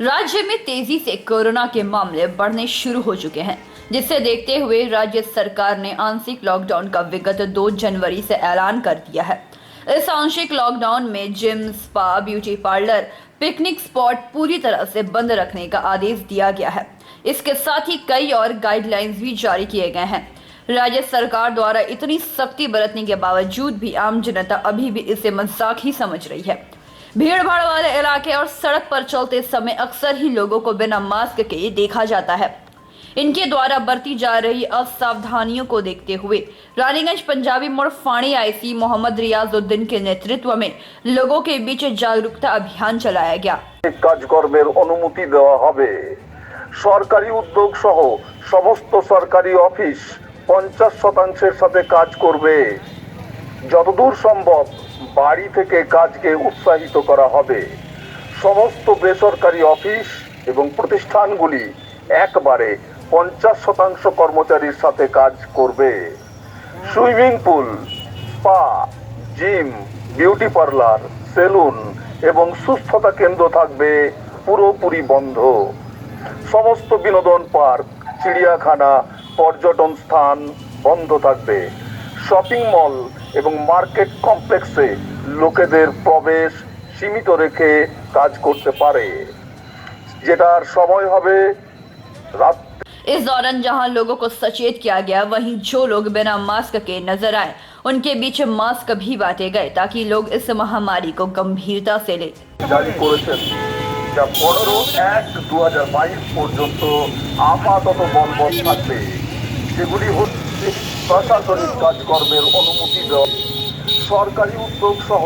राज्य में तेजी से कोरोना के मामले बढ़ने शुरू हो चुके हैं, जिसे देखते हुए राज्य सरकार ने आंशिक लॉकडाउन का विगत 2 जनवरी से ऐलान कर दिया है। इस आंशिक लॉकडाउन में gym, spa, beauty parlour, picnic spot पूरी तरह से बंद रखने का आदेश दिया गया है। इसके साथ ही कई और गाइडलाइंस भी जारी किए गए हैं। राज्य सरकार द्वारा इतनी सख्ती बरतने के बावजूद भी आम जनता अभी भी इसे मजाक ही समझ रही है। भीड़ भाड़ वाले इलाके और सड़क पर चलते समय अक्सर ही लोगों को बिना मास्क के देखा जाता है। इनके द्वारा बरती जा रही असावधानियों को देखते हुए रानीगंज पंजाबी मोड़ फाणी आईसी मोहम्मद रियाजुद्दीन के नेतृत्व में लोगों के बीच जागरूकता अभियान चलाया गया। কাজকর্মের অনুমতি দেওয়া হবে। সরকারি উদ্যোগ সহ সমস্ত সরকারি অফিস 50% সাথে কাজ করবে। যতদূর সম্ভব বাড়ি থেকে কাজকে উৎসাহিত করা হবে। সমস্ত বেসরকারি অফিস এবং প্রতিষ্ঠানগুলি একবারে 50% কর্মচারীর সাথে কাজ করবে। Swimming pool, spa, gym, beauty parlour, salon এবং সুস্থতা কেন্দ্র থাকবে পুরোপুরি বন্ধ। সমস্ত বিনোদন পার্ক, চিড়িয়াখানা, পর্যটন স্থান বন্ধ থাকবে। শপিং মল এবং মার্কেট কমপ্লেক্সে লোকেদের প্রবেশ সীমিত রেখে কাজ করতে পারে, যেটার সময় হবে রাত। इस दौरान जहां लोगों को सचेत किया गया, वहीं जो लोग बिना मास्क के नजर आए उनके बीच मास्क भी बांटे गए ताकि लोग इस महामारी को गंभीरता से ले। জারি করেছেন, যা 15/1/2022 পর্যন্ত আপাতত বলবৎ থাকবে। সেগুলি হচ্ছে প্রশাসনিক কাজকর্মের অনুমতি দেওয়া, সরকারি উদ্যোগ সহ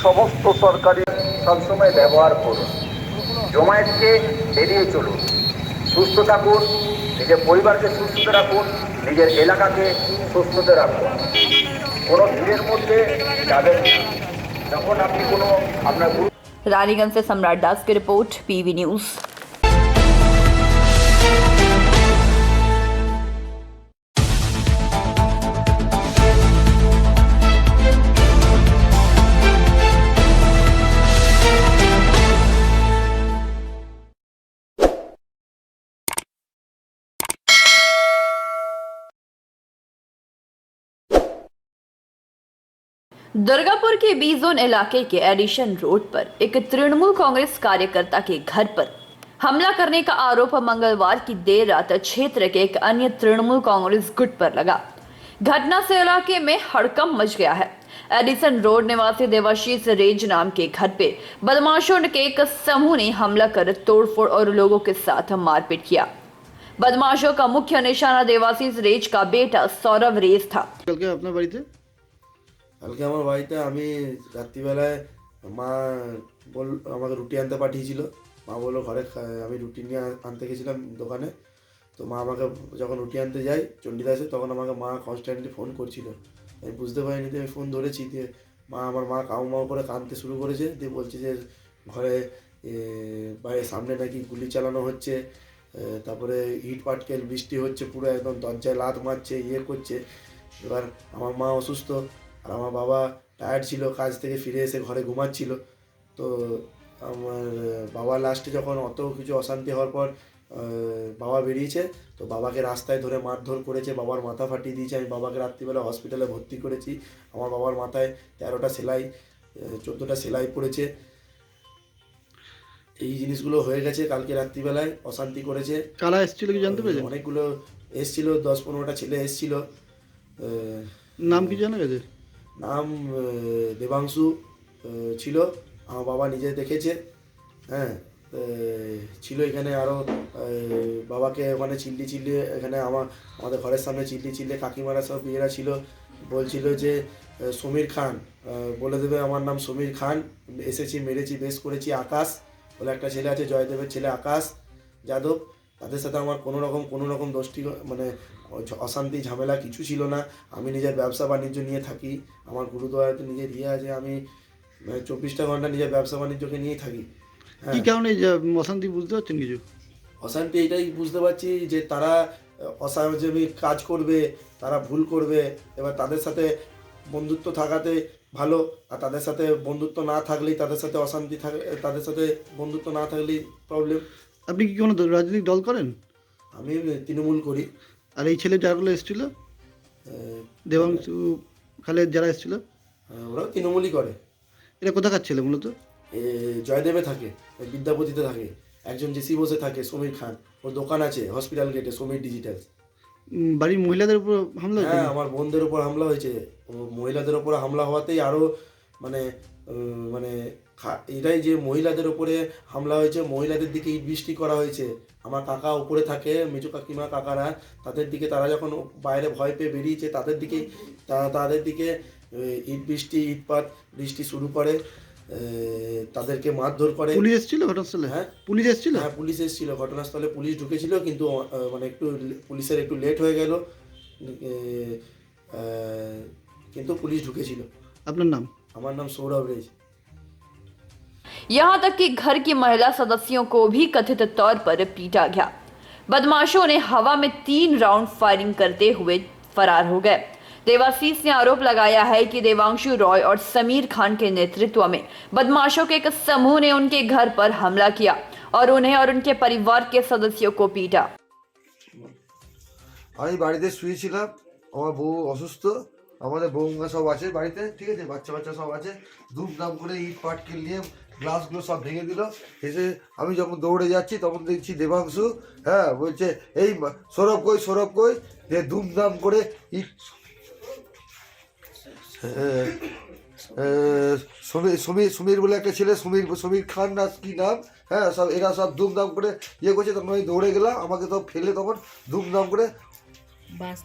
সমস্ত সরকারি সবসময় ব্যবহার করুন। জমায়েতকে এড়িয়ে চলুন। সুস্থ থাকুন, নিজের পরিবারকে সুস্থ রাখুন, নিজের এলাকাকে সুস্থতে রাখুন। কোনো ভিড়ের মধ্যে যাবেন না। যখন আপনি কোনো আপনার रानीगंज से सम्राट दास की रिपोर्ट, पीवी न्यूज। दुर्गापुर के बी जोन इलाके के एडिशन रोड पर एक तृणमूल कांग्रेस कार्यकर्ता के घर पर हमला करने का आरोप मंगलवार की देर रात क्षेत्र के एक अन्य तृणमूल कांग्रेस गुट पर लगा। घटना से इलाके में हड़कंप मच गया है। एडिसन रोड निवासी देवाशीष रेज नाम के घर पे बदमाशों के एक समूह ने हमला कर तोड़फोड़ और लोगों के साथ मारपीट किया। बदमाशों का मुख्य निशाना देवाशीष रेज का बेटा सौरभ रेज था। কালকে আমার বাড়িতে আমি রাত্রিবেলায় মা আমাকে রুটি আনতে পাঠিয়েছিল। মা বললো ঘরে আমি রুটি নিয়ে আনতে গেছিলাম দোকানে। তো মা আমাকে যখন রুটি আনতে যাই চণ্ডীদাসে, তখন আমাকে মা কনস্ট্যান্টলি ফোন করছিল। আমি বুঝতে পারিনি, দিয়ে আমি ফোন ধরেছি। দিয়ে আমার মা কাউ মাউ করে কাঁদতে শুরু করেছে। দিয়ে বলছে যে ঘরে বাইরে সামনে নাকি গুলি চালানো হচ্ছে, তারপরে ইট পাটকেল বৃষ্টি হচ্ছে, পুরো একদম দরজায় লাত মারছে, করছে। এবার আমার মা অসুস্থ আর আমার বাবা টায়ার্ড ছিল, কাজ থেকে ফিরে এসে ঘরে ঘুমাচ্ছিল। তো আমার বাবা লাস্টে যখন অত কিছু অশান্তি হওয়ার পর বাবা বেরিয়েছে, তো বাবাকে রাস্তায় ধরে মারধর করেছে, বাবার মাথা ফাটিয়ে দিয়েছে। আমি বাবাকে রাত্রিবেলা হসপিটালে ভর্তি করেছি। আমার বাবার মাথায় 13টা সেলাই 14টা সেলাই পড়েছে। এই জিনিসগুলো হয়ে গেছে। কালকে রাত্রিবেলায় অশান্তি করেছে। কারা এসেছিল কি জানতে পেরেছেন? অনেকগুলো এসেছিল, 10-15টা ছেলে এসেছিল। নাম কি জানা গেছে? নাম দেবাংশু ছিল, আমার বাবা নিজে দেখেছে। হ্যাঁ, ছিল এখানে আরও বাবাকে ওখানে চিল্লি এখানে আমাদের ঘরের সামনে চিল্লি কাকিমারা সব ইয়েরা ছিল। বলছিল যে সমীর খান বলে দেবে, আমার নাম সমীর খান, এসেছি, মেরেছি, বেশ করেছি। আকাশ বলে একটা ছেলে আছে, জয়দেবের ছেলে আকাশ যাদব, তাদের সাথে আমার কোনো রকম দোষটি মানে অশান্তি ঝামেলা কিছু ছিল না। আমি নিজের ব্যবসা বাণিজ্য নিয়ে থাকি, আমার গুরুদুয়ারাতে নিজের আছে, আমি 24টা ঘন্টা নিজের ব্যবসা বাণিজ্যকে নিয়েই থাকি। কি কারণে অশান্তি বুঝতে পারছেন কিছু? অশান্তি এটাই বুঝতে পারছি যে তারা অসামাজিক কাজ করবে, তারা ভুল করবে। এবার তাদের সাথে বন্ধুত্ব থাকাতে ভালো, আর তাদের সাথে বন্ধুত্ব না থাকলেই তাদের সাথে অশান্তি থাকে, তাদের সাথে বন্ধুত্ব না থাকলেই প্রবলেম। আপনি কি কোনো রাজনৈতিক দল করেন? আমি তৃণমূল করি। আর এই ছেলে যারাগুলো এসেছিল, আহ, দেবাংশু, খালেদ যারা এসেছিল, ওরাও তৃণমূলই করে। এরা কোথাকার ছেলে মূলত? জয়দেবে থাকে, বিদ্যাপতিতে থাকে, একজন জেসি বসে থাকে সমীর খান, ওর দোকান আছে হসপিটাল গেটে, সমীর ডিজিটাল। বাড়ির মহিলাদের উপর হামলা হয়েছে? হ্যাঁ, আমার বোনদের উপর হামলা হয়েছে। ও মহিলাদের উপর হামলা হওয়াতেই আরও মানে মানে এটাই যে মহিলাদের উপরে হামলা হয়েছে, মহিলাদের দিকে ইট বৃষ্টি করা হয়েছে। আমার কাকা উপরে থাকে, মেজো কাকিমা কাকারা, তাদের দিকে তারা যখন বাইরে ভয় পেয়ে বেরিয়েছে তাদের দিকে ইট বৃষ্টি, ইটপাত বৃষ্টি শুরু করে, তাদেরকে মারধর করে। পুলিশ এসেছিল ঘটনাস্থলে? হ্যাঁ, পুলিশ এসেছিল? হ্যাঁ, পুলিশ এসেছিল ঘটনাস্থলে, পুলিশ ঢুকেছিল, কিন্তু মানে একটু পুলিশের একটু লেট হয়ে গেল, কিন্তু পুলিশ ঢুকেছিল। আপনার নাম? আমার নাম সৌরভ রেজ। यहाँ तक कि घर की महिला सदस्यों को भी कथित तौर पर पीटा गया। बदमाशों ने हवा में 3 राउंड फायरिंग करते हुए फरार हो गए। देवाशीष ने आरोप लगाया है कि देवांशु रॉय और समीर खान के नेतृत्व में बदमाशों के एक समूह ने उनके घर पर हमला किया और उन्हें और उनके परिवार के सदस्यों को पीटा। আমি বাড়িতে শুয়েছিলাম, আমার বউ অসুস্থ, আমাদের বৌমা সব আছে বাড়িতে, ঠিক আছে, বাচ্চা বাচ্চা সব আছে। ধুমধাম করে ইট পাটকে নিয়ে গ্লাসগুলো সব ভেঙে দিল। এসে আমি যখন দৌড়ে যাচ্ছি তখন দেখছি দেবাংশু, হ্যাঁ, বলছে এই সৌরভ কই, সৌরভ কই, যে ধুমধাম করে ইট সমীর বলে একটা ছেলে, সমীর খান না কি নাম, হ্যাঁ, সব এরা সব ধুমধাম করে ইয়ে করছে। তখন আমি দৌড়ে গেলাম, আমাকে তো ফেলে তখন ধুমধাম করে বাঁশ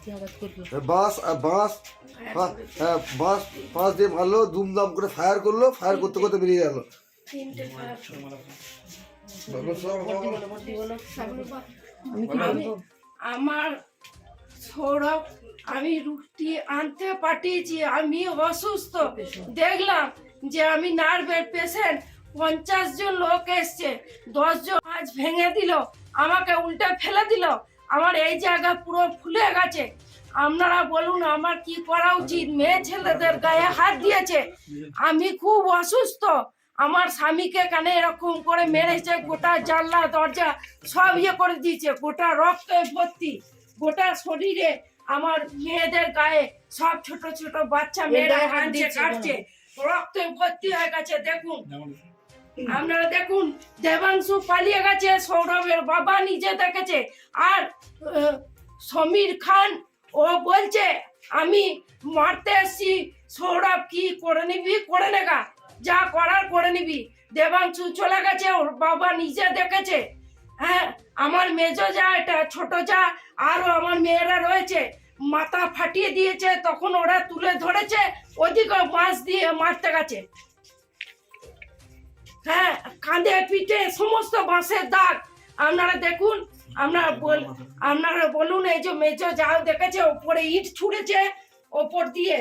দিয়ে মারলো, দুমদাম করে ফায়ার করলো, ফায়ার করতে করতে বেরিয়ে গেল। আমার সৌরভ, আমি রুটি আনতে পাঠিয়েছি, আমি অসুস্থ, দেখলাম যে আমি নার্ভের পেশেন্ট, 50 জন লোক এসছে, 10 জন আজ ভেঙে দিল, আমাকে উল্টে ফেলে দিল, আমার এই জায়গা পুরো ফুলে গেছে। আপনারা বলুন আমার কি করা উচিত? মেয়ে ছেলেদের গায়ে হাত দিয়েছে, আমি খুব অসুস্থ, আমার স্বামীকে কানে এরকম করে মেরেছে, গোটা জানলা দরজা সব ইয়ে করে দিয়েছে, গোটা রক্তে ভর্তি, গোটা শরীরে আমার মেয়েদের গায়ে সব ছোট ছোট বাচ্চা মেয়েরা হাঁটছে কাটছে, রক্তে ভর্তি হয়ে গেছে। দেখুন, আপনারা দেখুন, দেবাংশু পালিয়ে গেছে, সৌরভের বাবা নিজে দেখেছে, আর সমীর খান ও বলছে আমি মারতে এসছি, সৌরভ কি করে নিবি করে নেগা, যা করার করে নিবি। দেবাংশু চলে গেছে, ওর বাবা নিজে দেখেছে। হ্যাঁ, আমার মেজো যা, এটা ছোট যা, আরো আমার মেয়েরা রয়েছে, মাথা ফাটিয়ে দিয়েছে, তখন ওরা তুলে ধরেছে, ওদিকে বাঁশ দিয়ে মারতে গেছে। হ্যাঁ, কাঁধে পিঠে সমস্ত বাঁশের দাগ, আপনারা দেখুন, আপনারা বলুন, এই যে মেজো যাও দেখেছে, ওপরে ইট ছুঁড়েছে, ওপর দিয়ে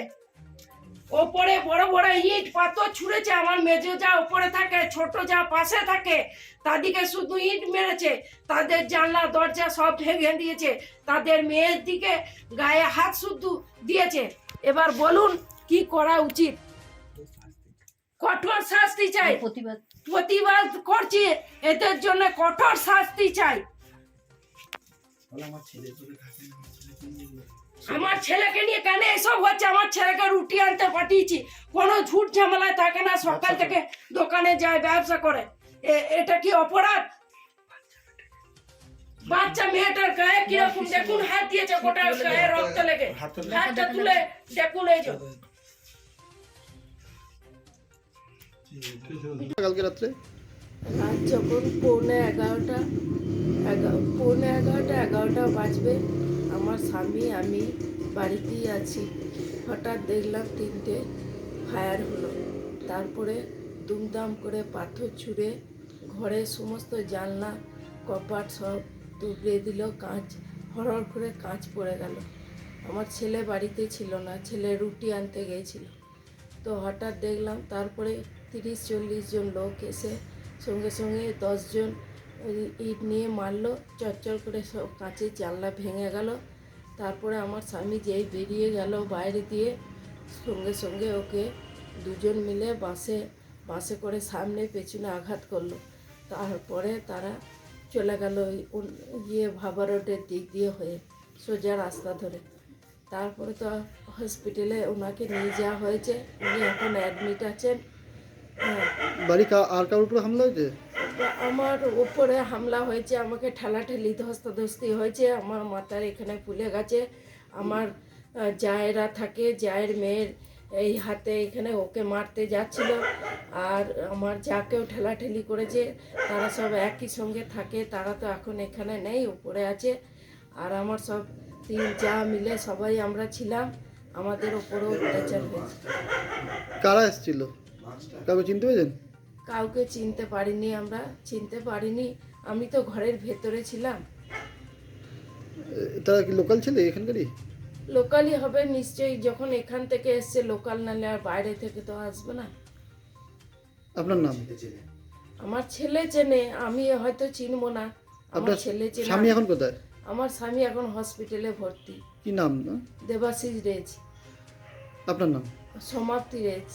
ওপরে বড় বড় ইট পাথর ছুঁড়েছে। আমার মেজো যা উপরে থাকে, ছোট যা পাশে থাকে, তাদেরকে শুধু ইট মেরেছে, তাদের জানলা দরজা সব ভেঙে দিয়েছে, তাদের মেয়ের দিকে গায়ে হাত শুধু দিয়েছে। এবার বলুন কি করা উচিত? কঠোর শাস্তি চাই, প্রতিবাদ করছি, এদের জন্য কঠোর শাস্তি চাই। আমার ছেলেকে নিয়ে কেন এসব হচ্ছে? আমার ছেলেকে রুটি আনতে পাঠিয়েছি, কোনো ঝুট ঝামেলায় থাকে না, সকাল থেকে দোকানে যায়, ব্যবসা করে, এটা কি অপরাধ? বাচ্চা মেয়েটার গায়ে কিরকম দেখুন হাত দিয়েছে, গোটা গায়ে রক্ত লেগে, হাতটা তুলে দেখুন, এই যে কালকে রাত্রে রাত যখন পৌনে এগারোটা বাজবে, আমার স্বামী আমি বাড়িতেই আছি, হঠাৎ দেখলাম 3টে ফায়ার হলো, তারপরে দুমদাম করে পাথর ছুঁড়ে ঘরের সমস্ত জানলা কপাট সব তুবড়ে দিল, কাঁচ হড়হড় করে কাঁচ পড়ে গেল। আমার ছেলে বাড়িতে ছিল না, ছেলে রুটি আনতে গিয়েছিল, তো হঠাৎ দেখলাম, তারপরে 30-40 জন লোক এসে সঙ্গে সঙ্গে 10 জন ইট নিয়ে মারলো, চচ্চর করে সব কাঁচের জানলা ভেঙে গেল। তারপরে আমার স্বামী যেই বেরিয়ে গেল বাইরে দিয়ে, সঙ্গে সঙ্গে ওকে দুজন মিলে বাসে করে সামনে পেছনে আঘাত করলো। তারপরে তারা চলে গেল ভাবা রোডের দিক দিয়ে হয়ে সোজা রাস্তা ধরে। তারপরে তো হসপিটালে ওনাকে নিয়ে যাওয়া হয়েছে, উনি এখন অ্যাডমিট আছেন। হ্যাঁ, বাড়ি আর কারোর উপরে হামলা হয়েছে? আমার উপরে হামলা হয়েছে, আমাকে ঠেলাঠেলি ধস্তাধস্তি হয়েছে, আমার মাথার এখানে ফুলে গেছে। আমার জায়েরা থাকে, জায়ের মেয়ের এই হাতে এখানে ওকে মারতে যাচ্ছিল, আর আমার যাকেও ঠেলাঠেলি করেছে। তারা সব একই সঙ্গে থাকে, তারা তো এখন এখানে নেই, উপরে আছে। আর আমার সব তিন যা মিলে সবাই আমরা ছিলাম, আমাদের ওপরেও অত্যাচার হয়েছে। কারা এসেছিল? কাউকে চিনতে পেরেছেন? কাউকে চিনতে পারিনি, আমি তো ঘরের ভেতরে ছিলাম। তারা কি লোকাল ছিল এখানকারই? লোকালই হবে নিশ্চয়ই, যখন এখান থেকে এসছে লোকাল, নাহলে আর বাইরে থেকে তো আসবে না। আপনার নাম? আমার ছেলে চেনে, আমি হয়তো চিনবো না। আমার আপনার ছেলে চেনে। স্বামী এখন কোথায়? আমার স্বামী এখন হসপিটালে ভর্তি। কি নাম? দেবাশিস রেজ। আপনার নাম? সমাপ্তি রেজ।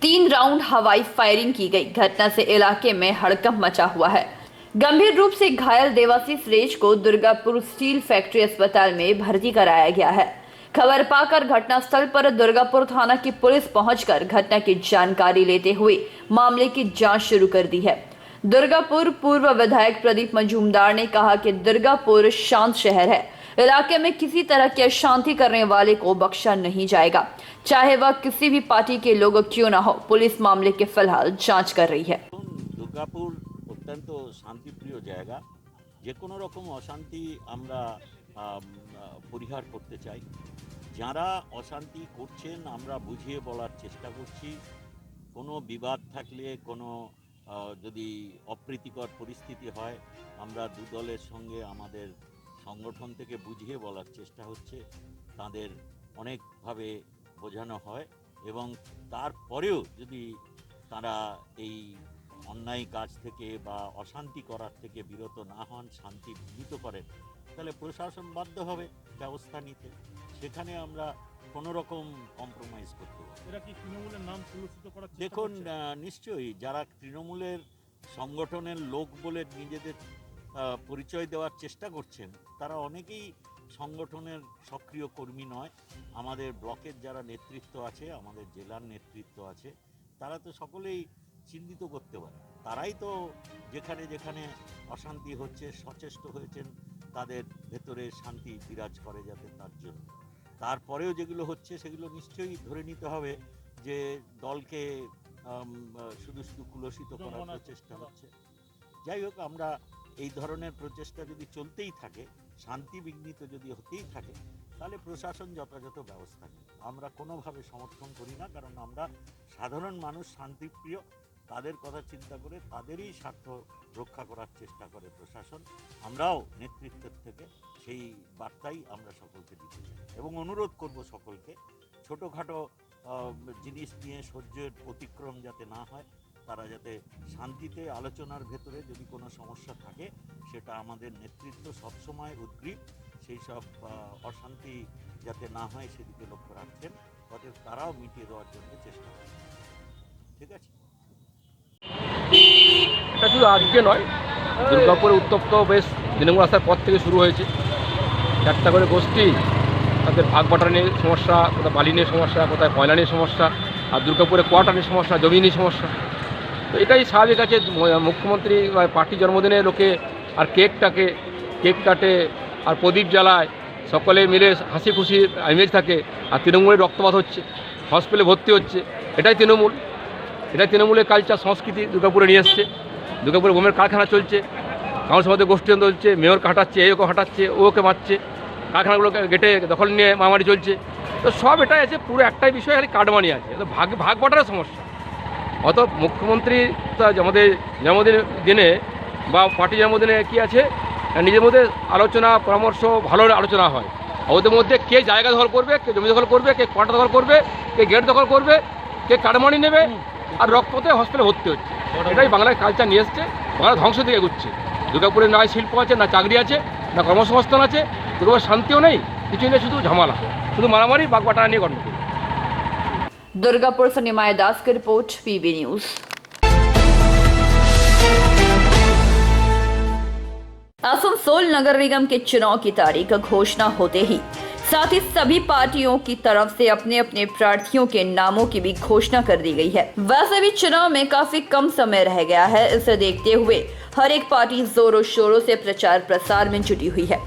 3 राउंड हवाई फायरिंग की गई घटना से इलाके में हड़कंप मचा हुआ है। गंभीर रूप से घायल देवाशीष रेज को दुर्गापुर स्टील फैक्ट्री अस्पताल में भर्ती कराया गया है। खबर पाकर घटनास्थल पर दुर्गापुर थाना की पुलिस पहुंचकर घटना की जानकारी लेते हुए मामले की जांच शुरू कर दी है। दुर्गापुर पूर्व विधायक प्रदीप मजूमदार ने कहा कि दुर्गापुर शांत शहर है, इलाके में किसी तरह की अशांति करने वाले को बख्शा नहीं जाएगा, चाहे वह किसी भी पार्टी के लोग क्यों ना हो। पुलिस मामले की फिलहाल जांच कर रही है। দুর্গাপুর অত্যন্ত শান্তিপ্রিয় জায়গা, যে কোনো রকম অশান্তি আমরা পরিহার করতে চাই। যারা অশান্তি করছেন আমরা বুঝিয়ে বলার চেষ্টা করছি। কোনো বিবাদ থাকলে, কোনো যদি অপ্রীতিকর পরিস্থিতি হয়, আমরা দু দলের সঙ্গে আমাদের সংগঠন থেকে বুঝিয়ে বলার চেষ্টা হচ্ছে। তাদের অনেকভাবে বোঝানো হয় এবং তারপরেও যদি তারা এই অন্যায় কাজ থেকে বা অশান্তি করার থেকে বিরত না হন, শান্তি বিঘ্নিত করেন, তাহলে প্রশাসন বাধ্য হবে ব্যবস্থা নিতে। সেখানে আমরা কোনো রকম কম্প্রোমাইজ করতে পারি। এরা কি তৃণমূলের নাম কলুষিত করার চেষ্টা দেখুন, করছে? নিশ্চয়ই যারা তৃণমূলের সংগঠনের লোক বলে নিজেদের পরিচয় দেওয়ার চেষ্টা করছেন, তারা অনেকেই সংগঠনের সক্রিয় কর্মী নয়। আমাদের ব্লকের যারা নেতৃত্ব আছে, আমাদের জেলার নেতৃত্ব আছে, তারা তো সকলেই চিহ্নিত করতে পারে। তারাই তো যেখানে যেখানে অশান্তি হচ্ছে সচেষ্ট হয়েছেন তাদের ভেতরে শান্তি বিরাজ করে যাতে তার জন্য। তারপরেও যেগুলো হচ্ছে সেগুলো নিশ্চয়ই ধরে নিতে হবে যে দলকে শুধু শুধু কুলসিত করার প্রচেষ্টা হচ্ছে। যাই হোক, আমরা এই ধরনের প্রচেষ্টা যদি চলতেই থাকে, শান্তি বিঘ্নিত যদি হতেই থাকে, তাহলে প্রশাসন যথাযথ ব্যবস্থা নেবে। আমরা কোনোভাবে সমর্থন করি না, কারণ আমরা সাধারণ মানুষ, শান্তিপ্রিয়, তাদের কথা চিন্তা করে তাদেরই স্বার্থ রক্ষা করার চেষ্টা করে প্রশাসন। আমরাও নেতৃত্বের থেকে সেই বার্তাই আমরা সকলকে দিতে চাই এবং অনুরোধ করব সকলকে ছোটোখাটো জিনিস নিয়ে সহ্যের অতিক্রম যাতে না হয়, তারা যাতে শান্তিতে আলোচনার ভেতরে যদি কোনো সমস্যা থাকে সেটা আমাদের নেতৃত্ব সবসময় উদ্গ্রীব সেই সব অশান্তি যাতে না হয় সেদিকে লক্ষ্য রাখছেন, অতএব তারাও মিটিয়ে দেওয়ার জন্য চেষ্টা করছেন। ঠিক আছে, এটা শুধু আজকে নয়, দুর্গাপুরে উত্তপ্ত বেশ তৃণমূল আসার পর থেকে শুরু হয়েছে। 4টা করে গোষ্ঠী, তাদের ভাগ বাটা নিয়ে সমস্যা, কোথায় বালি নিয়ে সমস্যা, কোথায় কয়লা নিয়ে সমস্যা, আর দুর্গাপুরে কোয়ার্টার নিয়ে সমস্যা, জমি নিয়ে সমস্যা। তো এটাই স্বাভাবিক আছে। মুখ্যমন্ত্রী পার্টি জন্মদিনে লোকে আর কেক কাটে আর প্রদীপ জ্বালায়, সকলে মিলে হাসি খুশি ইমেজ থাকে, আর তৃণমূলের রক্তপাত হচ্ছে, হসপিটালে ভর্তি হচ্ছে। এটাই তৃণমূলের কালচার, সংস্কৃতি দুর্গাপুরে নিয়ে এসছে। দুর্গাপুরে বোমের কারখানা চলছে, কাউন্সিল মধ্যে গোষ্ঠীদ্বন্দ্ব চলছে, মেয়র হাঁটাচ্ছে, ওকে হাঁটাচ্ছে, ওকে মারছে, কারখানাগুলোকে গেটে দখল নিয়ে মারামারি চলছে। তো সব এটাই আছে, পুরো একটাই বিষয়, খালি কাটমানি আছে, তো ভাগ বাটার সমস্যা। অত মুখ্যমন্ত্রী আমাদের জন্মদিনের দিনে বা পার্টি জন্মদিনে কী আছে, নিজের মধ্যে আলোচনা পরামর্শ, ভালো আলোচনা হয়। ওদের মধ্যে কে জায়গা দখল করবে, কে জমি দখল করবে, কে কোয়ার্টার দখল করবে, কে গেট দখল করবে, কে কাটমানি নেবে, আর রক্ততে হসপিটালে ভর্তি হচ্ছে। এটাই বাংলার কালচার নিয়ে এসছে, বাংলা ধ্বংস দিকে এগুচ্ছে। দুর্গাপুরে না শিল্প আছে, না চাকরি আছে, না কর্মসংস্থান আছে, দুর্গাপুর শান্তিও নেই, কিছু নেই, শুধু ঝামেলা, শুধু মারামারি, বাগবাটা নিয়ে গণ্ডগোল। दुर्गापुर से निमाय दास की रिपोर्ट, पीबी न्यूज। आसनसोल नगर निगम के चुनाव की तारीख घोषणा होते ही साथ ही सभी पार्टियों की तरफ से अपने अपने प्रार्थियों के नामों की भी घोषणा कर दी गई है। वैसे भी चुनाव में काफी कम समय रह गया है, इसे देखते हुए हर एक पार्टी जोरों शोरों से प्रचार प्रसार में जुटी हुई है।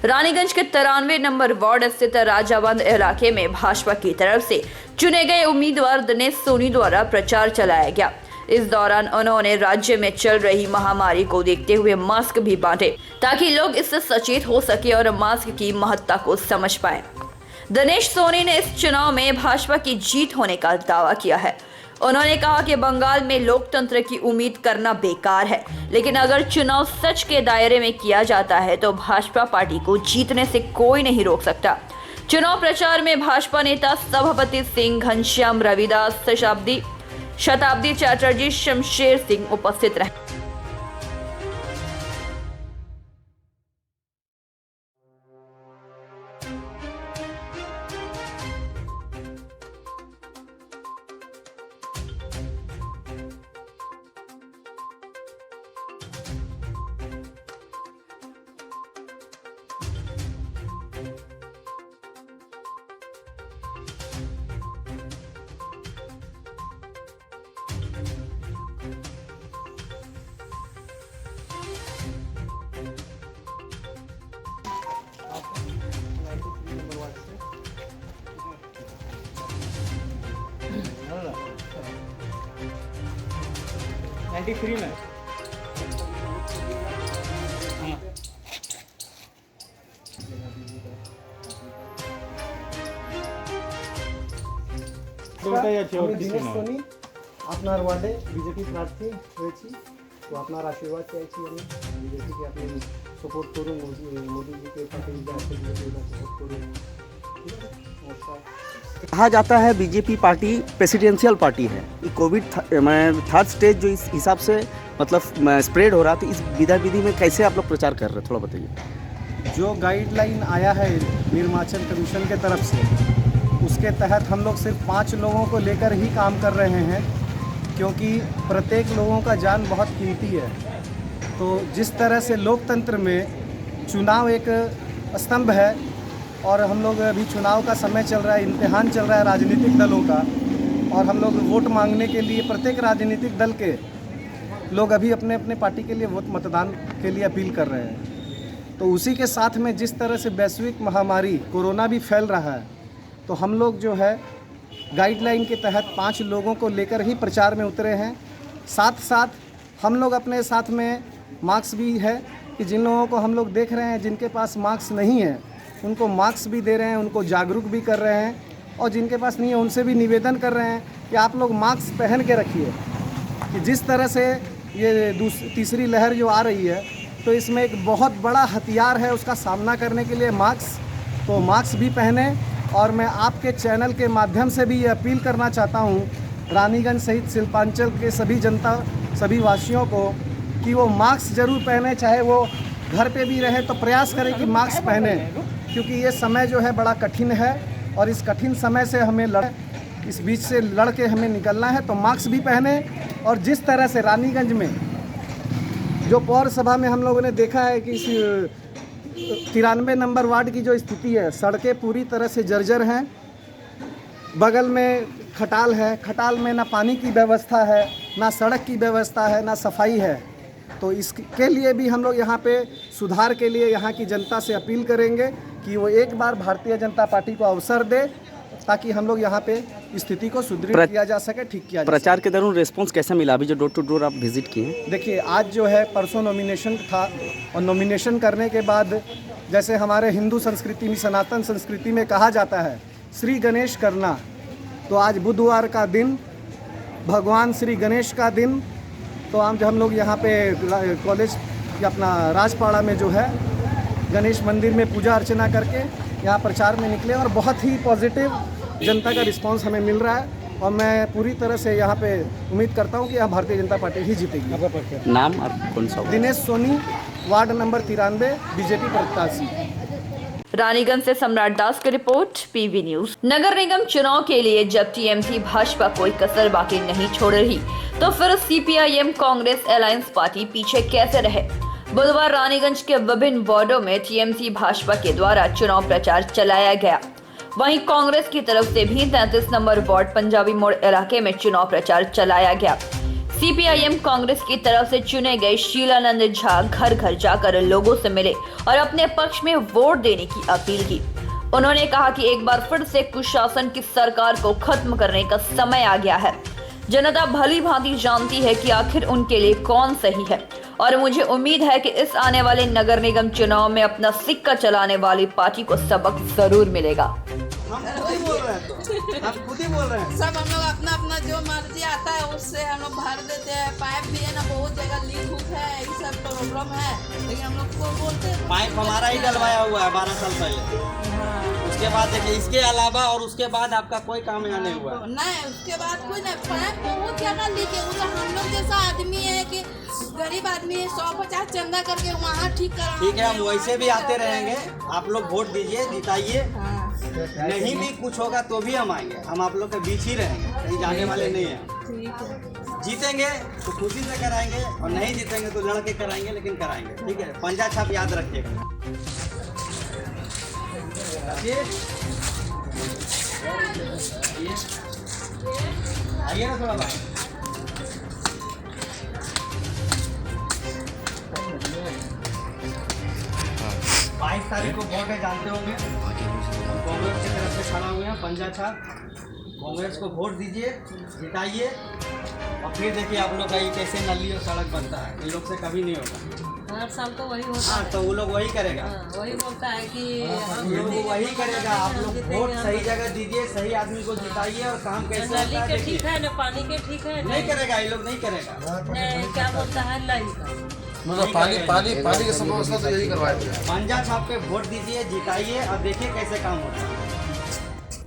रानीगंज के 93 नंबर वार्ड स्थित राजाबंद इलाके में भाजपा की तरफ से चुने गए उम्मीदवार दिनेश सोनी द्वारा प्रचार चलाया गया। इस दौरान उन्होंने राज्य में चल रही महामारी को देखते हुए मास्क भी बांटे ताकि लोग इससे सचेत हो सके और मास्क की महत्ता को समझ पाए। दिनेश सोनी ने इस चुनाव में भाजपा की जीत होने का दावा किया है। उन्होंने कहा कि बंगाल में लोकतंत्र की उम्मीद करना बेकार है, लेकिन अगर चुनाव सच के दायरे में किया जाता है तो भाजपा पार्टी को जीतने से कोई नहीं रोक सकता। चुनाव प्रचार में भाजपा नेता सभापति सिंह, घनश्याम, रविदास, शताब्दी चैटर्जी, शमशेर सिंह उपस्थित रहे। আমি দিনেশ সোনি আপনার ওয়ার্ডে বিজেপি প্রার্থী হয়েছি। তো আপনার আশীর্বাদ চাইছি, আমি বিজেপিকে আপনি সাপোর্ট করুন, মোদীজিকে সাপোর্ट করুন। कहा जाता है बीजेपी पार्टी प्रेसिडेंशियल पार्टी है। ये कोविड थर्ड स्टेज जो इस हिसाब से मतलब स्प्रेड हो रहा था, इस विधि में कैसे आप लोग प्रचार कर रहे हैं, थोड़ा बताइए। जो गाइडलाइन आया है निर्वाचन कमीशन के तरफ से, उसके तहत हम लोग सिर्फ 5 लोगों को लेकर ही काम कर रहे हैं, क्योंकि प्रत्येक लोगों का जान बहुत कीमती है। तो जिस तरह से लोकतंत्र में चुनाव एक स्तंभ है और हम लोग अभी चुनाव का समय चल रहा है, इम्तिहान चल रहा है राजनीतिक दलों का, और हम लोग वोट मांगने के लिए प्रत्येक राजनीतिक दल के लोग अभी अपने अपने पार्टी के लिए वोट मतदान के लिए अपील कर रहे हैं। तो उसी के साथ में जिस तरह से वैश्विक महामारी कोरोना भी फैल रहा है, तो हम लोग जो है गाइडलाइन के तहत 5 लोगों को लेकर ही प्रचार में उतरे हैं। साथ साथ हम लोग अपने साथ में मास्क भी है कि जिन लोगों को हम लोग देख रहे हैं जिनके पास मास्क नहीं है, उनको मास्क भी दे रहे हैं, उनको जागरूक भी कर रहे हैं, और जिनके पास नहीं है उनसे भी निवेदन कर रहे हैं कि आप लोग मास्क पहन के रखिए। कि जिस तरह से ये तीसरी लहर जो आ रही है, तो इसमें एक बहुत बड़ा हथियार है उसका सामना करने के लिए मास्क। तो मास्क भी पहने, और मैं आपके चैनल के माध्यम से भी ये अपील करना चाहता हूँ रानीगंज सहित शिल्पांचल के सभी जनता, सभी वासियों को, कि वो मास्क ज़रूर पहने, चाहे वो घर पे भी रहे तो प्रयास करें कि मास्क पहने, क्योंकि ये समय जो है बड़ा कठिन है और इस कठिन समय से हमें इस बीच से लड़ के हमें निकलना है। तो मास्क भी पहने। और जिस तरह से रानीगंज में जो पौर सभा में हम लोगों ने देखा है कि इस 93 नंबर वार्ड की जो स्थिति है, सड़कें पूरी तरह से जर्जर हैं, बगल में खटाल है, खटाल में ना पानी की व्यवस्था है, ना सड़क की व्यवस्था है, ना सफाई है। तो इसके लिए भी हम लोग यहाँ पे सुधार के लिए यहाँ की जनता से अपील करेंगे कि वो एक बार भारतीय जनता पार्टी को अवसर दे, ताकि हम लोग यहाँ पे स्थिति को सुदृढ़ किया जा सके, ठीक किया जा सके। प्रचार के दौरान रिस्पांस कैसा मिला अभी जो डोर टू डोर आप विजिट किए? देखिए, आज जो है परसों नॉमिनेशन था, और नॉमिनेशन करने के बाद जैसे हमारे हिंदू संस्कृति में, सनातन संस्कृति में कहा जाता है श्री गणेश करना, तो आज बुधवार का दिन, भगवान श्री गणेश का दिन, तो हम लोग यहाँ पे कॉलेज या अपना राजपाड़ा में जो है गणेश मंदिर में पूजा अर्चना करके यहाँ प्रचार में निकले, और बहुत ही पॉजिटिव जनता का रिस्पांस हमें मिल रहा है, और मैं पूरी तरह से यहाँ पे उम्मीद करता हूँ कि यहाँ भारतीय जनता पार्टी ही जीतेगी। नाम आप कौन सा? Dinesh Soni, ward number 93, BJP प्रत्याशी। रानीगंज से सम्राट दास की रिपोर्ट, पीवी न्यूज। नगर निगम चुनाव के लिए जब टीएमसी भाजपा कोई कसर बाकी नहीं छोड़ रही, तो फिर सीपीआईएम कांग्रेस अलायंस पार्टी पीछे कैसे रहे। बुधवार रानीगंज के विभिन्न वार्डों में टीएमसी भाजपा के द्वारा चुनाव प्रचार चलाया गया। वहीं कांग्रेस की तरफ से भी 33 नंबर वार्ड पंजाबी मोड़ इलाके में चुनाव प्रचार चलाया गया। सीपीआईएम कांग्रेस की तरफ से चुने गए शीलानंद झा घर घर जाकर लोगों से मिले और अपने पक्ष में वोट देने की अपील की। उन्होंने कहा कि एक बार फिर से कुशासन की सरकार को खत्म करने का समय आ गया है। जनता भली भांति जानती है कि आखिर उनके लिए कौन सही है और मुझे उम्मीद है कि इस आने वाले नगर निगम चुनाव में अपना सिक्का चलाने वाली पार्टी को सबक जरूर मिलेगा। हम खुद ही बोल रहे हैं, तो आप खुद ही बोल रहे हैं। सब हम लोग अपना अपना जो मर्जी आता है उससे हम लोग भर देते हैं। पाइप भी है ना, बहुत जगह लीक हुक है, ये सब प्रॉब्लम है, लेकिन हम लोग को बोलते हैं पाइप हमारा ही डलवाया हुआ है 12 साल पहले। उसके बाद देखिए, इसके अलावा और उसके बाद आपका कोई काम यहाँ नहीं हुआ। नहीं, उसके बाद कोई नहीं, पाइप बहुत जगह लीक है। वो तो हम लोग जैसा आदमी है कि गरीब आदमी है, 150 चंदा करके वहाँ ठीक करा। ठीक है, हम वैसे भी आते रहेंगे। आप लोग वोट दीजिए, जिताइए। नहीं भी कुछ होगा तो भी हम आएंगे, हम आप लोग के बीच ही रहेंगे, कहीं जाने वाले नहीं हैं। जीतेंगे तो खुशी से कराएंगे और नहीं जीतेंगे तो लड़के कराएंगे, लेकिन कराएंगे। ठीक है, पंजा छाप याद रखिएगा। आइए ना थोड़ा बाहर। 22 तारीख को वोट है, जानते होंगे। कांग्रेस की तरफ से खड़ा हुए हैं, पंजा छाप। कांग्रेस को वोट दीजिए, जिताइए और फिर देखिए आप लोग का ये कैसे नली और सड़क बनता है। इन लोग से कभी नहीं होगा। हर साल तो वही होता हाँ, तो वो लोग वही करेगा। वही बोलता है कि वो वही करेगा। आप लोग वोट सही जगह दीजिए, सही आदमी को जिताइए और काम कैसे होता है ठीक है ना, पानी के ठीक है। नहीं करेगा, ये लोग नहीं करेगा। क्या बोलता है लाइन का, मतलब पानी की समस्या तो यही करवाएंगे। पंजा छाप पे वोट दीजिए, जिताइए और देखिए कैसे काम होता है।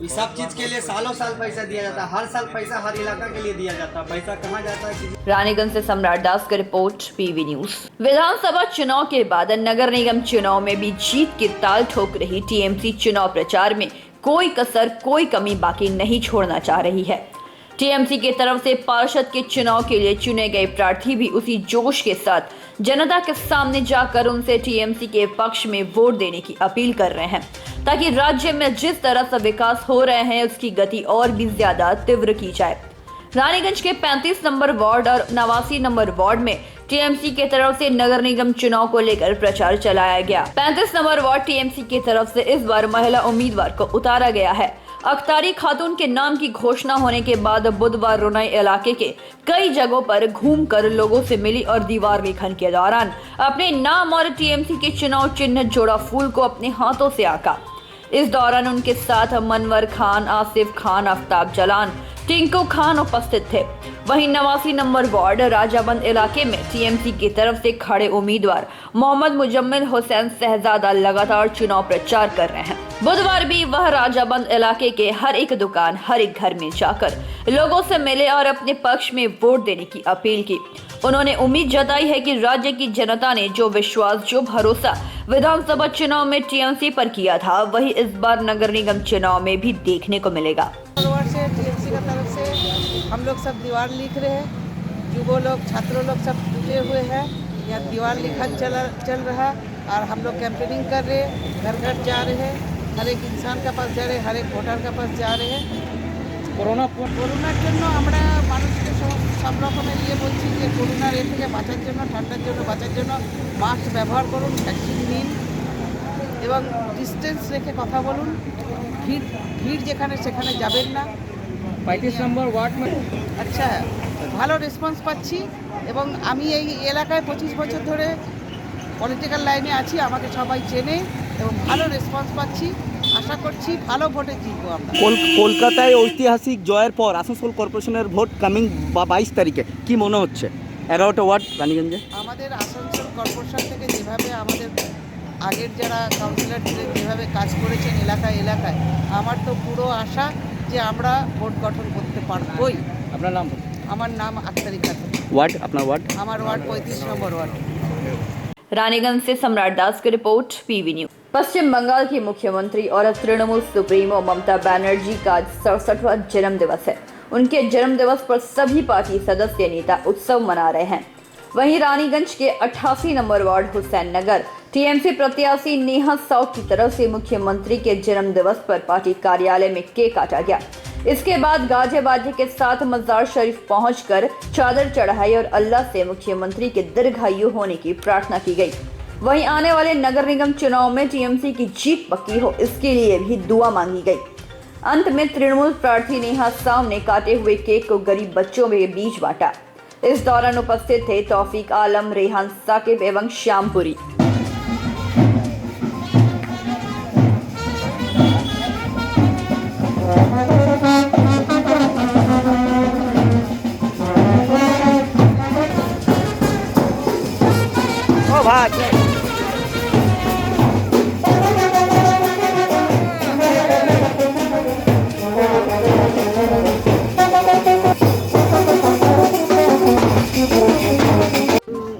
इस सब चीज के लिए सालों साल पैसा दिया जाता है। हर साल पैसा हर इलाका के लिए दिया जाता है। पैसा कहाँ जाता है? रानीगंज से सम्राट दास की रिपोर्ट, पीवी न्यूज। विधानसभा चुनाव के बाद नगर निगम चुनाव में भी जीत की ताल ठोक रही टीएमसी चुनाव प्रचार में कोई कसर, कोई कमी बाकी नहीं छोड़ना चाह रही है। टीएमसी की तरफ से पार्षद के चुनाव के लिए चुने गए प्रार्थी भी उसी जोश के साथ जनता के सामने जाकर उनसे टीएमसी के पक्ष में वोट देने की अपील कर रहे हैं, ताकि राज्य में जिस तरह से विकास हो रहे हैं उसकी गति और भी ज्यादा तीव्र की जाए। रानीगंज के 35 नंबर वार्ड और 89 नंबर वार्ड में टीएमसी की तरफ से नगर निगम चुनाव को लेकर प्रचार चलाया गया। 35 नंबर वार्ड टीएमसी की तरफ से इस बार महिला उम्मीदवार को उतारा गया है। अख्तारी खातून के नाम की घोषणा होने के बाद बुधवार रोनाई इलाके के कई जगहों पर घूमकर लोगों से मिली और दीवार लेखन के दौरान अपने नाम और टीएमसी के चुनाव चिन्ह जोड़ा फूल को अपने हाथों से आका। इस दौरान उनके साथ मनवर खान, आसिफ खान, आफ्ताब जलान, टिंकू खान उपस्थित थे। वहीं 89 नंबर वार्ड राजाबंद इलाके में टीएमसी की तरफ से खड़े उम्मीदवार मोहम्मद मुजम्मिल हुसैन शहजादा लगातार चुनाव प्रचार कर रहे हैं। बुधवार भी वह राजाबंद इलाके के हर एक दुकान, हर एक घर में जाकर लोगों से मिले और अपने पक्ष में वोट देने की अपील की। उन्होंने उम्मीद जताई है कि राज्य की जनता ने जो विश्वास, जो भरोसा विधानसभा चुनाव में टीएमसी पर किया था, वही इस बार नगर निगम चुनाव में भी देखने को मिलेगा। टीएमसी का तरफ से हम लोग सब दीवार लिख रहे हैं, युवा लोग, छात्रों लोग सब जुटे हुए हैं। यहाँ दीवार लिखन चल रहा और हम लोग कैंपेनिंग कर रहे हैं, घर घर जा रहे हैं, हर एक इंसान का पास जा रहे हैं, हर एक वोटर का पास जा रहे हैं। করোনার জন্য আমরা মানুষকে সব রকমের বলছি যে করোনার থেকে বাঁচার জন্য, ঠান্ডার জন্য বাঁচার জন্য মাস্ক ব্যবহার করুন, ভ্যাকসিন নিন এবং ডিস্টেন্স রেখে কথা বলুন। ভিড় যেখানে সেখানে যাবেন না। 35 নম্বর ওয়ার্ড আচ্ছা, ভালো রেসপন্স পাচ্ছি এবং আমি এই এলাকায় 25 বছর ধরে পলিটিক্যাল লাইনে আছি, আমাকে সবাই চেনে এবং ভালো রেসপন্স পাচ্ছি। আশা করছি ভালো ভোটে জিতবো আমরা। কলকাতায় ঐতিহাসিক জয়ের পর আসানসোল কর্পোরেশনের ভোট কামিং 22 তারিখে কি মনে হচ্ছে? 11টা ওয়ার্ড রানীগঞ্জে আমাদের আসানসোল কর্পোরেশন থেকে যেভাবে আমাদের আগের যারা কাউন্সিলর ছিলেন যেভাবে কাজ করেছেন এলাকায় আমার তো পুরো আশা যে আমরা ভোট গঠন করতে পারবই। আপনার নাম? আমার নাম আখতারি খাতুন। ওয়ার্ড? আপনার ওয়ার্ড? আমার ওয়ার্ড 35 নম্বর ওয়ার্ড। रानीगंज से सम्राट दास की रिपोर्ट, पीवी न्यूज। पश्चिम बंगाल की मुख्यमंत्री और तृणमूल सुप्रीमो ममता बनर्जी का 67वां जन्मदिवस है। उनके जन्मदिवस पर सभी पार्टी सदस्य नेता उत्सव मना रहे हैं। वहीं रानीगंज के 88 नंबर वार्ड हुसैन नगर टीएमसी प्रत्याशी नेहा साव की तरफ से मुख्यमंत्री के जन्मदिवस पर पार्टी कार्यालय में केक काटा गया। इसके बाद गाजे बाजे के साथ मजार शरीफ पहुंचकर चादर चढ़ाई और अल्लाह से मुख्यमंत्री के दीर्घायु होने की प्रार्थना की गई। वहीं आने वाले नगर निगम चुनाव में टीएमसी की जीत पक्की हो, इसके लिए भी दुआ मांगी गई। अंत में तृणमूल प्रार्थी नेहा साव ने काटे हुए केक को गरीब बच्चों के बीच बांटा। इस दौरान उपस्थित थे तौफीक आलम, रेहान साकिब एवं श्यामपुरी।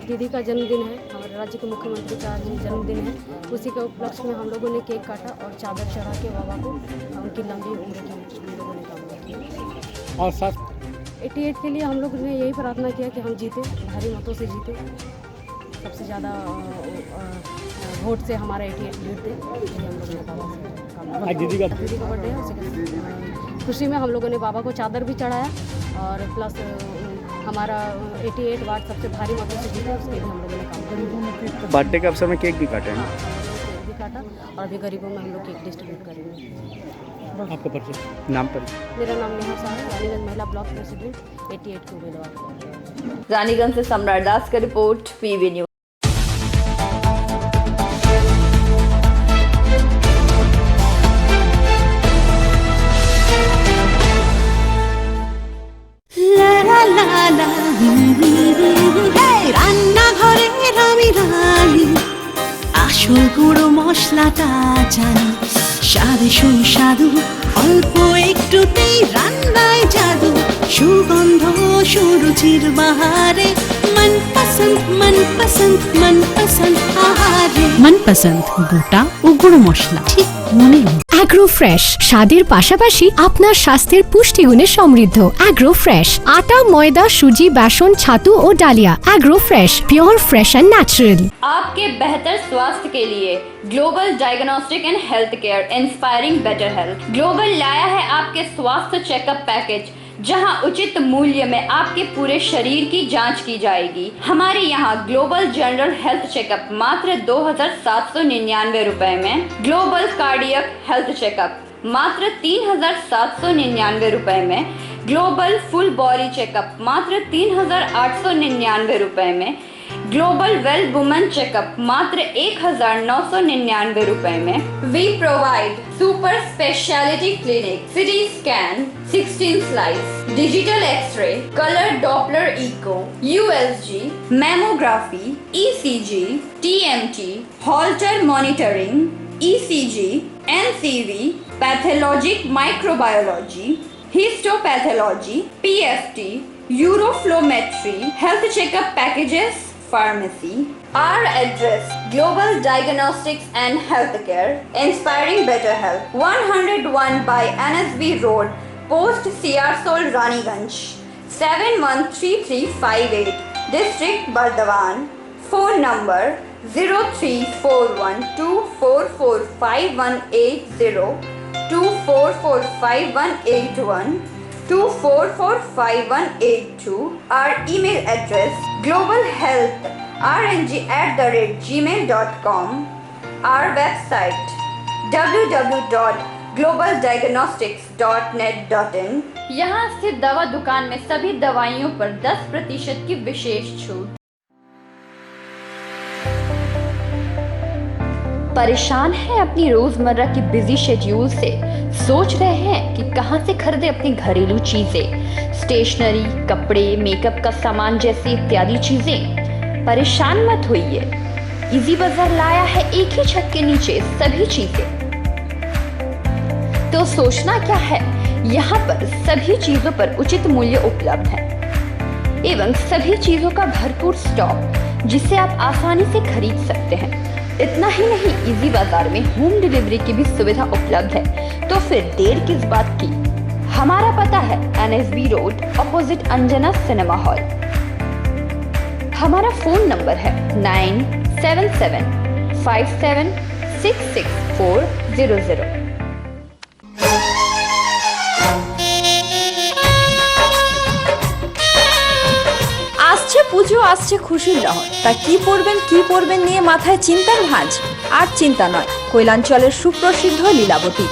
दीदी का जन्मदिन है और राज्य के मुख्यमंत्री का जन्मदिन है। उसी के उपलक्ष्य में हम लोगों ने केक काटा और चादर चढ़ा के बाबा को उनकी लंबी उम्र की हम लोगों ने कामना की। और साथ 88 के लिए हम लोग ने यही प्रार्थना किया कि हम जीते, भारी मतों से जीते, सबसे ज़्यादा वोट से हमारा 88 जीत दे। हम लोगों ने बाबा से कामना। दीदी का बर्थडे है, उसी खुशी में हम लोगों ने बाबा को चादर भी चढ़ाया और प्लस हमारा 88 वार्ड सबसे भारी मतों से जीता, उसके लिए हम लोगों ने काम किया। बर्थडे के अवसर में केक भी काटे हैं। केक भी काटा और अभी गरीबों में हम लोग केक डिस्ट्रीब्यूट करेंगे। आपका परिचय? नाम पर? मेरा नाम नेहा साह है, रानीगंज महिला ब्लॉक प्रेसिडेंट 88 के उम्मीदवार। रानीगंज से सम्राट दास का रिपोर्ट, पीवी न्यूज। রান্নাঘরের আমি রানী, আসল গুঁড়ো মশলাটা জানি, স্বাদে সুস্বাদু অল্প একটুতেই রান্নায় জাদু, সুগন্ধ সুরুচির বাহারে मनपसंद मनपसंद मनपसंद आहारे मनपसंद গোটা ও গুঁড়ো মশলা ঠিক মনে অ্যাগ্রো ফ্রেশ স্বাদের পাশাপাশি আপনার স্বাস্থ্যের পুষ্টিগুণে সমৃদ্ধ। অ্যাগ্রো ফ্রেশ আটা, ময়দা, সুজি, বেসন, ছাতু ও ডালিয়া। Agro fresh pure fresh and natural. आपके बेहतर स्वास्थ्य के लिए global diagnostic and health care inspiring better health global लाया है आपके स्वास्थ्य चेकअप पैकेज, जहां उचित मूल्य में आपके पूरे शरीर की जांच की जाएगी। हमारे यहाँ ग्लोबल जनरल हेल्थ चेकअप मात्र 2,799 रुपए में, ग्लोबल कार्डियक हेल्थ चेकअप मात्र 3,799 रुपए में, ग्लोबल फुल बॉडी चेकअप मात्र 3,899 रुपए में, ग्लोबल वेल वुमेन चेकअप मात्र 1,999 रुपए में। We provide super speciality clinic, CT scan, 16 slice, digital X-ray, colour Doppler echo, USG, mammography, ECG, TMT, Holter monitoring, ECG, NCV, pathologic microbiology, histopathology, PFT, uroflowmetry, health checkup packages, pharmacy. Our address: Global Diagnostics and Healthcare, Inspiring Better Health, 101 by NSB Road, Post Siarsol, Raniganj, 713358, District Bardhaman. Phone number 0341244580, 24458181, 24458182. Our email address: globalhealthrng@gmail.com. Our website: www.globaldiagnostics.net.in. यहाँ स्थित दवा दुकान में सभी दवाइयों पर 10% की विशेष छूट। परेशान हैं अपनी रोजमर्रा की बिजी शेड्यूल से? सोच रहे हैं कि कहां से खरीदें अपनी घरेलू चीजें, स्टेशनरी, कपड़े, मेकअप का सामान जैसी इत्यादि चीजें? परेशान मत होइए, इजी बाजार लाया है एक ही छत के नीचे सभी चीजें। तो सोचना क्या है, यहाँ पर सभी चीजों पर उचित मूल्य उपलब्ध है एवं सभी चीजों का भरपूर स्टॉक, जिसे आप आसानी से खरीद सकते हैं। इतना ही नहीं, इजी बाजार में होम डिलीवरी की भी सुविधा उपलब्ध है, तो फिर देर किस बात की। हमारा पता है NSB road opposite Anjana cinema hall. हमारा फोन नंबर है 9775766400। আসছে পুজো, আসছে খুশির লহর, তা কি পরবেন নিয়ে মাথায় চিন্তার ভাঁজ। আর চিন্তা নয়, কৈলাঞ্চলের সুপ্রসিদ্ধ লীলাবতী।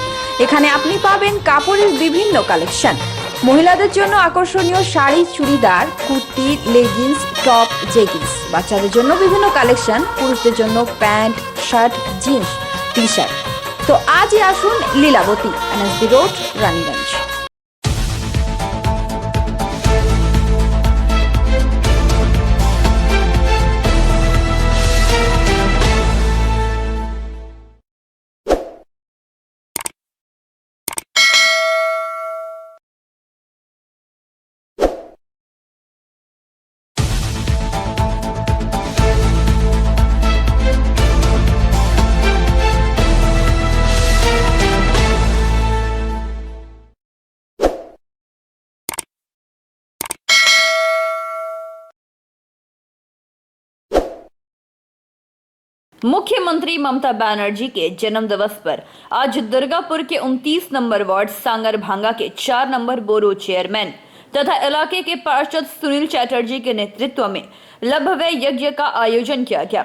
এখানে আপনি পাবেন কাপড়ের বিভিন্ন কালেকশন, মহিলাদের জন্য আকর্ষণীয় sari, churidar, kurti, leggings, top, jeggings, বাচ্চাদের জন্য বিভিন্ন কালেকশন, পুরুষদের জন্য pant, shirt, jeans, T shirt. তো আজই আসুন লীলাবতী, NSB রোড, রানীগঞ্জ। मुख्यमंत्री ममता बनर्जी के जन्म दिवस पर आज दुर्गापुर के 29 नंबर वार्ड सांगर भांगा के 4 नंबर बोरो चेयरमैन तथा इलाके के पार्षद सुनील चैटर्जी के नेतृत्व में लभव्य यज्ञ का आयोजन किया गया।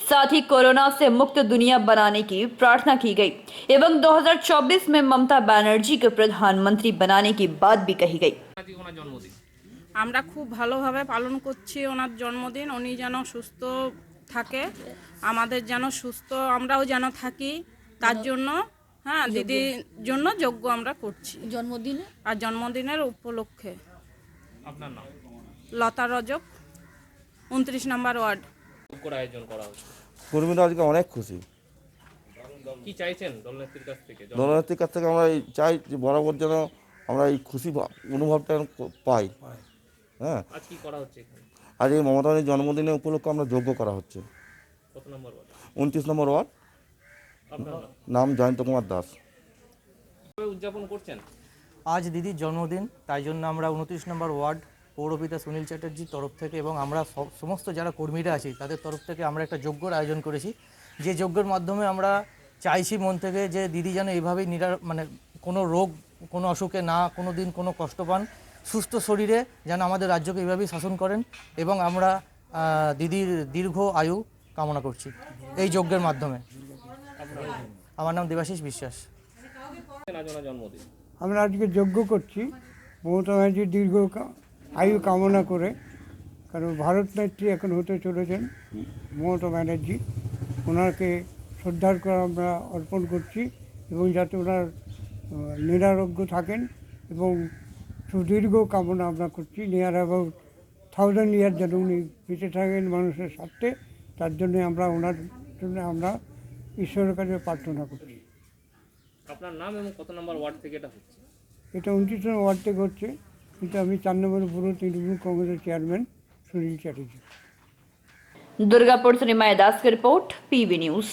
साथ ही कोरोना से मुक्त दुनिया बनाने की प्रार्थना की गई एवं 2024 में ममता बनर्जी को प्रधानमंत्री बनाने की बात भी कही गई। আমরা খুব ভালোভাবে পালন করছি ওনার জন্মদিন। উনি যেন সুস্থ থাকে, আমাদের যেন সুস্থ আমরাও যেন থাকি, তার জন্য হ্যাঁ দিদির জন্য যজ্ঞ আমরা করছি জন্মদিনে আর জন্মদিনের উপলক্ষে। আপনার নাম? লতা রজক, 29 নম্বর ওয়ার্ড। আয়োজন করা হচ্ছে, কর্মীরা আজকে অনেক খুশি। কি চাইছেন দলনেত্রীর কাছ থেকে? দলনেত্রীর কাছ থেকে আমরা চাই যে বরাবর যেন আমরা এই খুশি অনুভবটা পাই। হ্যাঁ, আজ কি করা হচ্ছে এখানে? আজ এই মমতা বন্দ্যোপাধ্যায়ের জন্মদিনের উপলক্ষে আমরা যজ্ঞ করা হচ্ছে। কত নম্বর ওয়ার্ড? 29 নম্বর ওয়ার্ড। আপনার নাম জয়ন্ত কুমার দাস। কিভাবে উদযাপন করছেন? আজ দিদির জন্মদিন, তাই জন্য আমরা 29 নম্বর ওয়ার্ড পৌরপিতা সুনীল চ্যাটার্জির তরফ থেকে এবং আমরা সমস্ত যারা কর্মীরা আছি তাদের তরফ থেকে আমরা একটা যজ্ঞর আয়োজন করেছি। যে যজ্ঞের মাধ্যমে আমরা চাইছি মন থেকে যে দিদি যেন এইভাবেই মানে কোনো রোগ, কোনো অসুখে না কোনো দিন কোনো কষ্ট পান, সুস্থ শরীরে যেন আমাদের রাজ্যকে এইভাবেই শাসন করেন এবং আমরা দিদির দীর্ঘ আয়ু কামনা করছি এই যজ্ঞের মাধ্যমে। আমার নাম দেবাশিস বিশ্বাস। জন্মদিন আমরা আজকে যজ্ঞ করছি মমতা ব্যানার্জির দীর্ঘ আয়ু কামনা করে, কারণ ভারত নেত্রী এখন হতে চলেছেন মমতা ব্যানার্জি। ওনাকে শ্রদ্ধার করে আমরা অর্পণ করছি এবং যাতে ওনার নিরারোগ্য থাকেন এবং সুদীর্ঘ কামনা আমরা করছি। নিয়ার অ্যাবাউট 1000 ইয়ার যেন উনি বেঁচে থাকেন মানুষের স্বার্থে, তার জন্য আমরা ওনার জন্য আমরা ঈশ্বরের কাছে প্রার্থনা করছি। আপনার নাম এবং কত নম্বর ওয়ার্ড থেকে এটা হচ্ছে? এটা 29 নম্বর ওয়ার্ড থেকে হচ্ছে, কিন্তু আমি 4 নম্বর পুরো তৃণমূল কংগ্রেসের চেয়ারম্যান সুনীল চ্যাটার্জি। दुर्गापुर से निमाय दास की रिपोर्ट, PV न्यूज।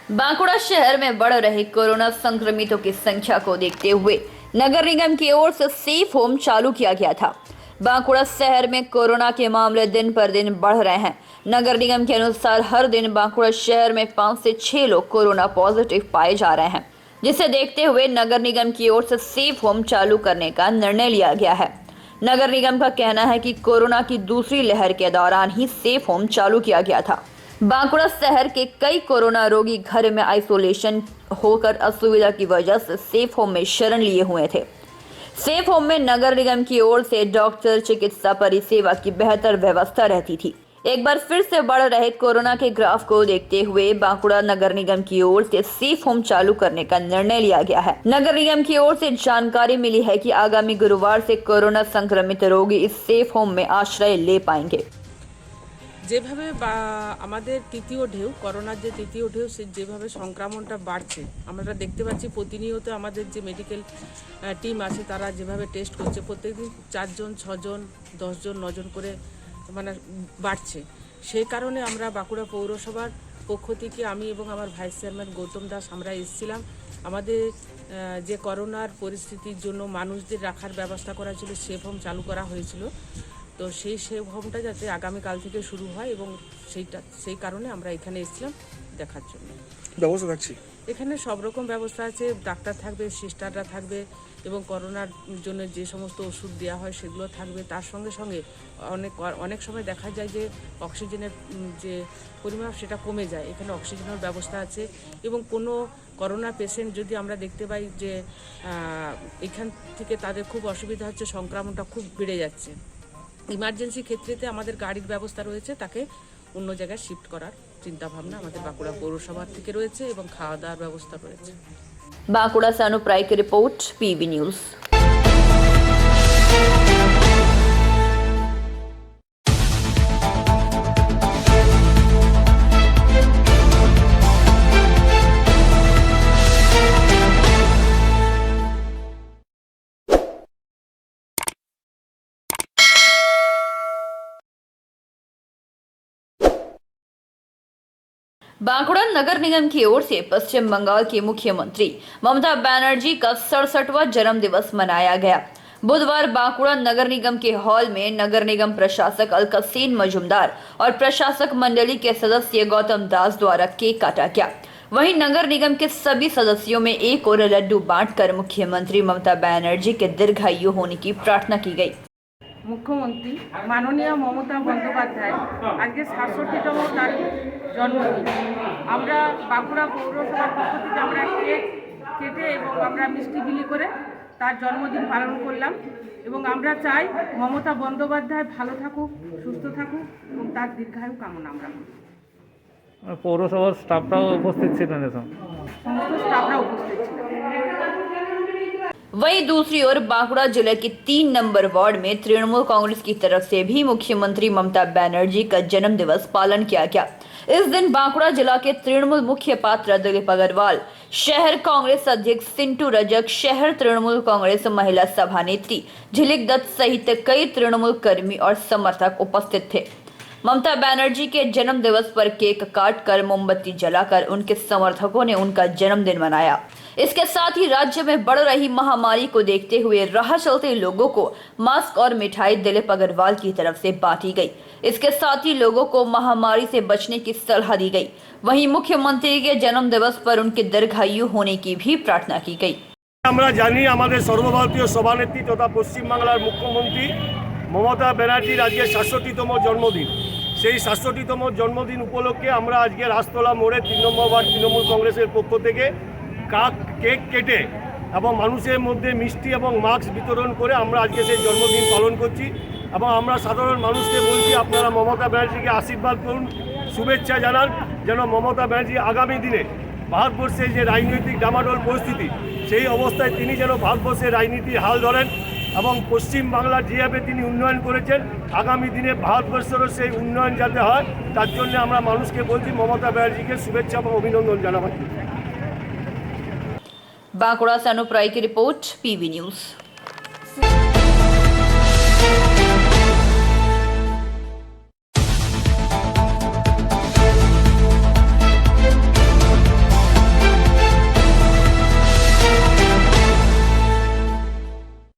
बांकुड़ा शहर में बढ़ रहे कोरोना संक्रमितों की संख्या को देखते हुए नगर निगम की ओर से सेफ होम चालू किया गया था। बांकुड़ा शहर में कोरोना के मामले दिन पर दिन बढ़ रहे हैं। नगर निगम के अनुसार हर दिन बांकुड़ा शहर में 5 से 6 लोग कोरोना पॉजिटिव पाए जा रहे हैं, जिसे देखते हुए नगर निगम की ओर से सेफ होम चालू करने का निर्णय लिया गया है। नगर निगम का कहना है कि कोरोना की दूसरी लहर के दौरान ही सेफ होम चालू किया गया था। बांकुड़ा शहर के कई कोरोना रोगी घर में आइसोलेशन होकर असुविधा की वजह से सेफ होम में शरण लिए हुए थे। सेफ होम में नगर निगम की ओर से डॉक्टर, चिकित्सा परिसेवा की बेहतर व्यवस्था रहती थी एक बार फिर से बढ़ रहे कोरोना के ग्राफ को देखते हुए बांकुड़ा नगर निगम की ओर से सेफ होम चालू करने का निर्णय लिया गया है। नगर निगम की ओर से जानकारी मिली है कि आगामी गुरुवार से कोरोना संक्रमित रोगी इस सेफ होम में आश्रय ले पाएंगे। যেভাবে আমাদের তৃতীয় ঢেউ করোনার যে তৃতীয় ঢেউ সে যেভাবে সংক্রমণটা বাড়ছে আমরা দেখতে পাচ্ছি প্রতিনিয়ত আমাদের যে মেডিকেল টিম আছে তারা যেভাবে টেস্ট করছে প্রত্যেকদিন 4 জন 6 জন 10 জন 9 জন করে মানে বাড়ছে। সেই কারণে আমরা বাঁকুড়া পৌরসভার পক্ষ থেকে আমি এবং আমার ভাইস চেয়ারম্যান গৌতম দাস আমরা এসেছিলাম আমাদের যে করোনার পরিস্থিতির জন্য মানুষদের রাখার ব্যবস্থা করা ছিল সেফ হোম চালু করা হয়েছিল। তো সেই সেফ হোমটা যাতে আগামীকাল থেকে শুরু হয় এবং সেই কারণে আমরা এখানে এসেছিলাম দেখার জন্য। ব্যবস্থা থাকছে এখানে সব রকম ব্যবস্থা আছে, ডাক্তার থাকবে, সিস্টাররা থাকবে এবং করোনার জন্য যে সমস্ত ওষুধ দেওয়া হয় সেগুলো থাকবে। তার সঙ্গে সঙ্গে অনেক সময় দেখা যায় যে অক্সিজেনের যে পরিমাণ সেটা কমে যায়, এখানে অক্সিজেনের ব্যবস্থা আছে এবং কোনো করোনা পেশেন্ট যদি আমরা দেখতে পাই যে এখান থেকে তাদের খুব অসুবিধা হচ্ছে, সংক্রমণটা খুব বেড়ে যাচ্ছে, ইমার্জেন্সি ক্ষেত্রেতে আমাদের গাড়ির ব্যবস্থা রয়েছে, তাকে অন্য জায়গায় শিফট করার চিন্তাভাবনা আমাদের বাঁকুড়া পৌরসভা থেকে রয়েছে এবং খাওয়া দাওয়ার ব্যবস্থা রয়েছে। बांकुड़ा से अनुप राय की रिपोर्ट, PB न्यूज। बांकुड़ा नगर निगम की ओर से पश्चिम बंगाल की मुख्यमंत्री ममता बनर्जी का 67वां जन्म दिवस मनाया गया। बुधवार बांकुड़ा नगर निगम के हॉल में नगर निगम प्रशासक अलकसीन मजुमदार और प्रशासक मंडली के सदस्य गौतम दास द्वारा केक काटा गया। वहीं नगर निगम के सभी सदस्यों में एक और लड्डू बांटकर मुख्यमंत्री ममता बनर्जी के दीर्घायु होने की प्रार्थना की गई। মুখ্যমন্ত্রী মাননীয় মমতা বন্দ্যোপাধ্যায় আজকে ৬৭তম তার জন্মদিন। আমরা বাঁকুড়া পৌরসভার পক্ষ থেকে আমরা কেক কেটে এবং আমরা মিষ্টি বিলি করে তার জন্মদিন পালন করলাম এবং আমরা চাই মমতা বন্দ্যোপাধ্যায় ভালো থাকুক, সুস্থ থাকুক এবং তার দীর্ঘায়ু কামনা আমরা করি। পৌরসভার স্টাফরাও উপস্থিত ছিলেন, সমস্ত স্টাফরা উপস্থিত ছিলেন। वहीं दूसरी ओर बांकुड़ा जिले के 3 नंबर वार्ड में तृणमूल कांग्रेस की तरफ से भी मुख्यमंत्री ममता बनर्जी का जन्म दिवस पालन किया गया। इस दिन बांकुड़ा जिला के तृणमूल मुख्य पात्र दिलीप अग्रवाल, शहर कांग्रेस अध्यक्ष सिंटू रजक, शहर तृणमूल कांग्रेस महिला सभा नेत्री झिलिक दत्त सहित कई तृणमूल कर्मी और समर्थक उपस्थित थे। ममता बनर्जी के जन्म दिवस पर केक काटकर मोमबत्ती जलाकर उनके समर्थकों ने उनका जन्मदिन मनाया। इसके साथ ही राज्य में बढ़ रही महामारी को देखते हुए राह चलते लोगों को मास्क और मिठाई दिलीप अग्रवाल की तरफ से बांटी गई। इसके साथ ही लोगों को महामारी से बचने की सलाह दी गई। वहीं मुख्यमंत्री के जन्म दिवस पर उनके दीर्घायु होने की भी प्रार्थना की गई। আমরা জানি আমাদের সর্বভারতীয় সভানেত্রী তথা পশ্চিমবাংলার মুখ্যমন্ত্রী মমতা ব্যানার্জির আজকে ৬৭তম জন্মদিন। সেই ৬৭তম জন্মদিন উপলক্ষে আমরা আজকে রাজতলা মোড়ে ৩ নম্বর ওয়ার্ড তৃণমূল কংগ্রেসের পক্ষ থেকে কেক কেটে এবং মানুষের মধ্যে মিষ্টি এবং মাস্ক বিতরণ করে আমরা আজকে সেই জন্মদিন পালন করছি এবং আমরা সাধারণ মানুষকে বলছি আপনারা মমতা ব্যানার্জিকে আশীর্বাদ করুন, শুভেচ্ছা জানান, যেন মমতা ব্যানার্জি আগামী দিনে ভারতবর্ষের যে রাজনৈতিক ডামাডোল পরিস্থিতি সেই অবস্থায় তিনি যেন ভারতবর্ষের রাজনীতির হাল ধরেন এবং পশ্চিমবাংলার যেভাবে তিনি উন্নয়ন করেছেন আগামী দিনে ভারতবর্ষেরও সেই উন্নয়ন যাতে হয় তার জন্য আমরা মানুষকে বলছি মমতা ব্যানার্জিকে শুভেচ্ছা এবং অভিনন্দন জানাবো। बांकुड़ा से अनुप राय की रिपोर्ट, PB न्यूज।